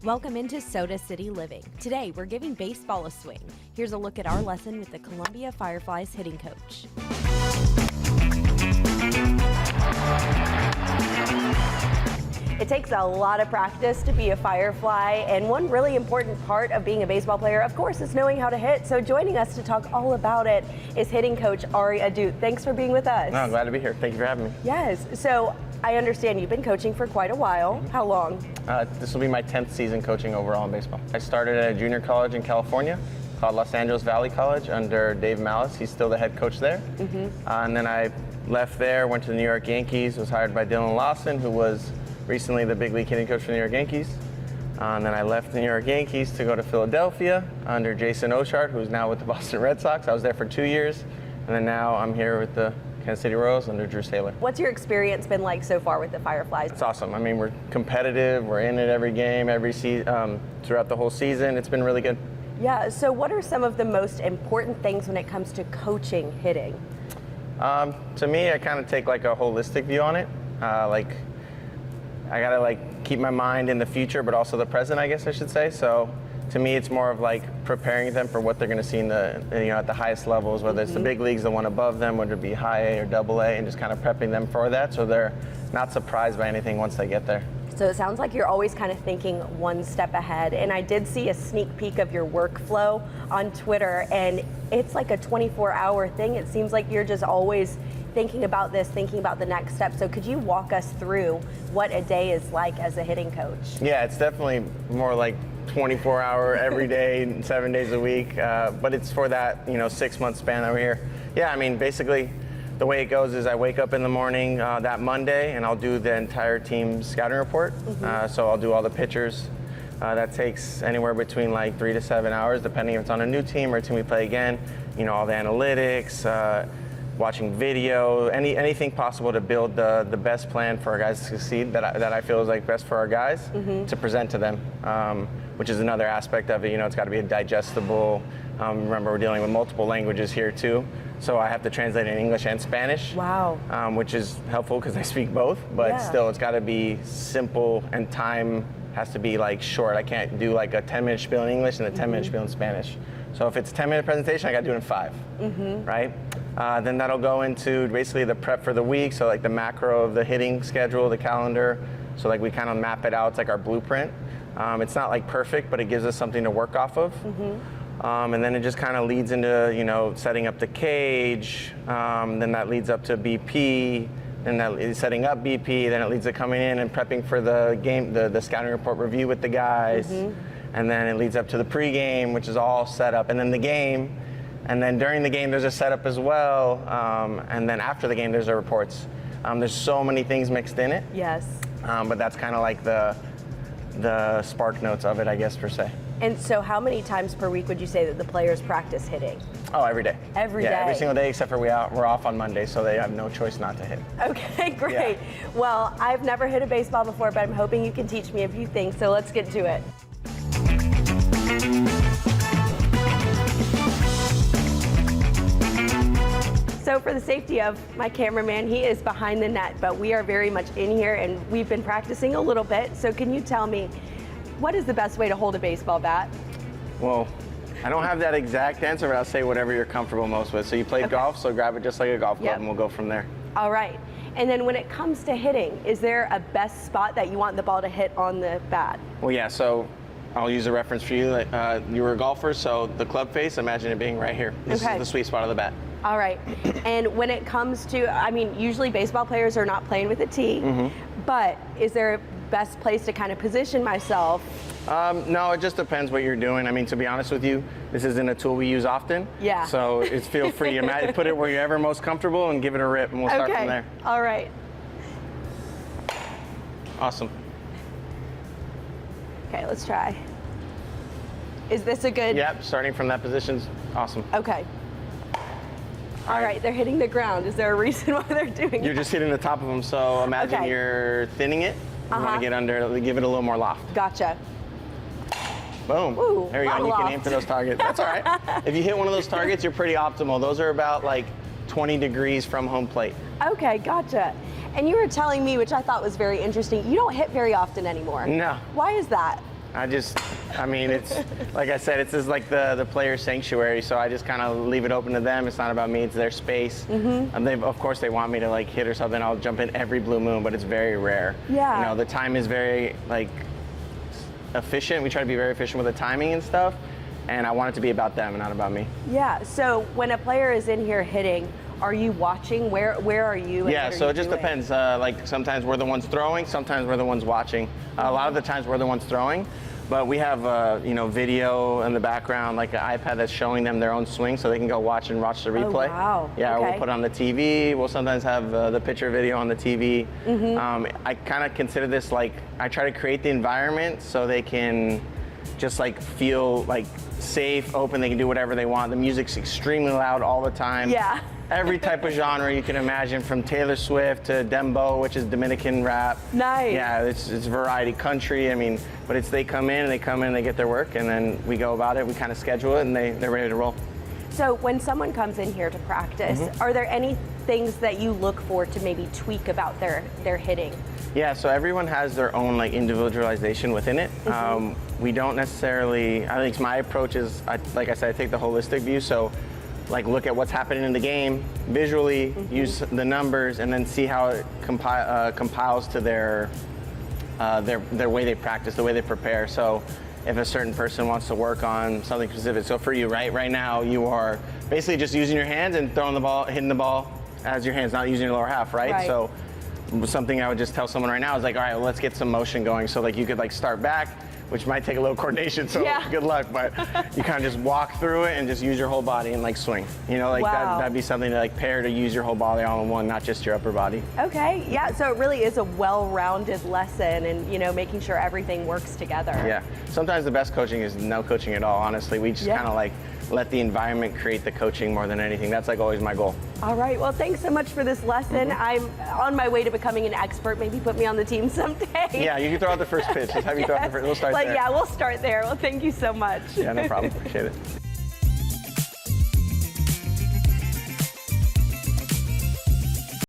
Welcome into Soda City Living. Today, we're giving baseball a swing. Here's a look at our lesson with the Columbia Fireflies hitting coach. It takes a lot of practice to be a Firefly, and one really important part of being a baseball player, of course, is knowing how to hit. So joining us to talk all about it is hitting coach Ari Adut. Thanks for being with us. No, I'm glad to be here. Thank you for having me. Yes. So I understand you've been coaching for quite a while. Mm-hmm. How long? This will be my 10th season coaching overall in baseball. I started at a junior college in California called Los Angeles Valley College under Dave Malice. He's still the head coach there. And then I left there, went to the New York Yankees, was hired by Dylan Lawson, who was recently the big league hitting coach for the New York Yankees. And then I left the New York Yankees to go to Philadelphia under Jason Oshart, who's now with the Boston Red Sox. I was there for 2 years, and then now I'm here with the Kansas City Royals under Drew Saylor. What's your experience been like so far with the Fireflies? It's awesome. I mean, we're competitive. We're in it every game, every season, throughout the whole season. It's been really good. Yeah, so what are some of the most important things when it comes to coaching hitting? To me, I kind of take like a holistic view on it. I gotta keep my mind in the future, but also the present, I guess I should say. So to me, it's more of preparing them for what they're gonna see in the, at the highest levels, whether it's the big leagues, the one above them, whether it be high A or double A, and just kind of prepping them for that so they're not surprised by anything once they get there. So it sounds like you're always kind of thinking one step ahead. And I did see a sneak peek of your workflow on Twitter, and it's like a 24-hour thing. It seems like you're just always thinking about this, thinking about the next step. So could you walk us through what a day is like as a hitting coach? Yeah, it's definitely more like 24-hour every day, 7 days a week, but it's for that 6-month span that we're here. Yeah, I mean, basically the way it goes is I wake up in the morning that Monday and I'll do the entire team's scouting report. So I'll do all the pitchers. That takes anywhere between 3 to 7 hours, depending if it's on a new team or a team we play again. All the analytics, watching video, anything possible to build the best plan for our guys to succeed that I feel is best for our guys to present to them, which is another aspect of it. It's got to be digestible. Remember, we're dealing with multiple languages here too, so I have to translate in English and Spanish. Wow. Which is helpful because I speak both, but still it's got to be simple, and time has to be short. I can't do a 10-minute spiel in English and a 10-minute spiel in Spanish. So if it's a 10-minute presentation, I got to do it in 5, right? Then that'll go into basically the prep for the week, so the macro of the hitting schedule, the calendar. So we kind of map it out. It's like our blueprint. It's not perfect, but it gives us something to work off of. And then it just kind of leads into setting up the cage. Then that leads up to BP. Then that is setting up BP. Then it leads to coming in and prepping for the game, the scouting report review with the guys. And then it leads up to the pregame, which is all set up, and then the game. And then during the game, there's a setup as well. And then after the game, there's the reports. There's so many things mixed in it. Yes. But that's kind of the spark notes of it, I guess, per se. And so how many times per week would you say that the players practice hitting? Oh, every day. Every day? Yeah, every single day except for we're off on Monday, so they have no choice not to hit. Okay, great. Yeah. Well, I've never hit a baseball before, but I'm hoping you can teach me a few things, so let's get to it. So for the safety of my cameraman, he is behind the net, but we are very much in here and we've been practicing a little bit. So can you tell me, what is the best way to hold a baseball bat? Well, I don't have that exact answer, but I'll say whatever you're comfortable most with. So you played golf, so grab it just like a golf club and we'll go from there. All right. And then when it comes to hitting, is there a best spot that you want the ball to hit on the bat? Well, yeah, so I'll use a reference for you. You were a golfer, so the club face, imagine it being right here. This is the sweet spot of the bat. All right. And when it comes to, usually baseball players are not playing with a tee, but is there a best place to kind of position myself? No, it just depends what you're doing. To be honest with you, this isn't a tool we use often. Yeah. So it's feel free. Put it where you're ever most comfortable and give it a rip, and we'll start from there. All right. Awesome. Okay, let's try. Is this a good? Yep, starting from that position's awesome. Okay. All right, they're hitting the ground. Is there a reason why they're doing it? You're just hitting the top of them, so imagine you're thinning it. You want to get under, give it a little more loft. Gotcha. Boom. Ooh, there you go. You can aim for those targets. That's all right. If you hit one of those targets, you're pretty optimal. Those are about 20 degrees from home plate. Okay, gotcha. And you were telling me, which I thought was very interesting, you don't hit very often anymore. No. Why is that? I mean, it's like I said, it's just like the player sanctuary. So I just kind of leave it open to them. It's not about me; it's their space. And of course, they want me to like hit or something. I'll jump in every blue moon, but it's very rare. Yeah. You know, the time is very like efficient. We try to be very efficient with the timing and stuff. And I want it to be about them and not about me. Yeah. So when a player is in here hitting, are you watching? Where are you? Yeah, so it just depends. Like sometimes we're the ones throwing, sometimes we're the ones watching. A lot of the times we're the ones throwing, but we have you know, video in the background, like an iPad that's showing them their own swing, so they can go watch the replay. Oh, wow. Yeah, Okay. we'll put it on the TV. We'll sometimes have the picture video on the TV. I kind of consider this like I try to create the environment so they can just like feel like safe, open. They can do whatever they want. The music's extremely loud all the time. Yeah. Every type of genre you can imagine, from Taylor Swift to Dembow, which is Dominican rap. Nice. Yeah, it's variety country. I mean, but it's they come in, they get their work, and then we go about it. We kind of schedule it, and they're ready to roll. So when someone comes in here to practice, are there any things that you look for to maybe tweak about their hitting? Yeah, so everyone has their own like individualization within it. We don't necessarily. I think my approach is, like I said, I take the holistic view. So, like, look at what's happening in the game visually, use the numbers, and then see how it compiles to their way they practice, the way they prepare. So, if a certain person wants to work on something specific, so for you, right now you are basically just using your hands and throwing the ball, hitting the ball as your hands, not using your lower half, right? So something I would just tell someone right now is like, all right, well, let's get some motion going. So like you could like start back, which might take a little coordination, so good luck, but you kind of just walk through it and just use your whole body and like swing. You know, like that'd be something to like pair to use your whole body all in one, not just your upper body. Okay, yeah, so it really is a well-rounded lesson and, you know, making sure everything works together. Yeah, sometimes the best coaching is no coaching at all, honestly. We just kind of like let the environment create the coaching more than anything. That's like always my goal. All right, well, thanks so much for this lesson. I'm on my way to becoming an expert. Maybe put me on the team someday. Yeah, you can throw out the first pitch. Just have you throw out the first. We'll start there. Yeah, we'll start there. Well, thank you so much. Yeah, no problem. Appreciate it.